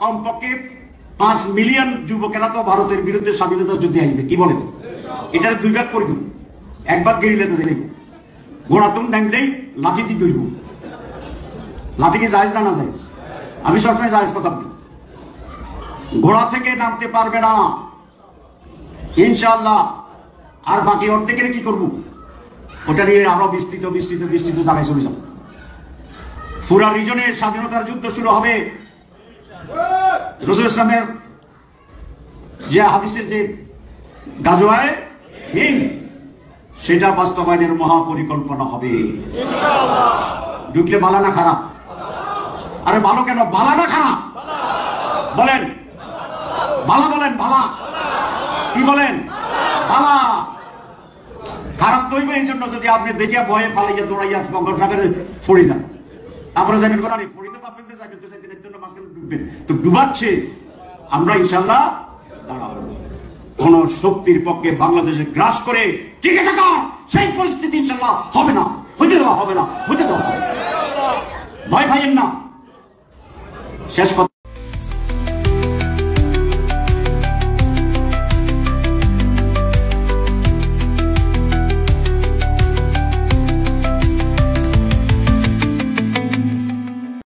কমপক্ষে 5 মিলিয়ন যুবকেরা তো ভারতের বিরুদ্ধে স্বাধীনতা যুদ্ধে আসবে, কি বলে? এটা 2 ভাগ করে দিব। 1 ভাগ গেরিলাতে যাইব, ঘোড়া তুম ডাঙলেই লাঠি দিয়ে ধরব। লাঠি কি জায়েজ না জায়েজ? আমি সবসময় জায়েজ কথা বলি। ঘোড়া থেকে নামতে পারবে না ইনশাআল্লাহ। আর বাকি অর্ধেকের কি করবো? ওটা নিয়ে আরো বিস্তৃত বিস্তৃত বিস্তৃত জায়গায় চলে যাব। পুরা রিজনে স্বাধীনতার যুদ্ধ শুরু হবে। রাসূল ইসলামের যে হাদিসের যে গাজওয়ায়ে হিন্দ, সেটা বাস্তবায়নের মহাপরিকল্পনা হবে ইনশাআল্লাহ। ঢুকলে ভালো না খারাপ? আরে ভালো কেন, ভালো না খারাপ বলেন? ভালো বলেন, ভালা কি বলেন? ভালা। খারাপ তৈব এই জন্য যদি আপনি দেখে ভয়ে পালাইয়া দৌড়াইয়া বঙ্গল সাগরে পড়ে যান, তারপরে যাবেন কোন পড়িতে পারবেন যে যাবেন তো সেদিনের জন্য মাঝখানে ডুববেন, তো ডুবাচ্ছে। আমরা ইনশাআল্লাহ কোন শক্তির পক্ষে বাংলাদেশে গ্রাস করে টিকে থাকা সেই পরিস্থিতি ইনশাআল্লাহ হবে না, হতে দেওয়া হবে না, হতে দেওয়া হবে। ভয় পাইয়েন না। শেষ কথা।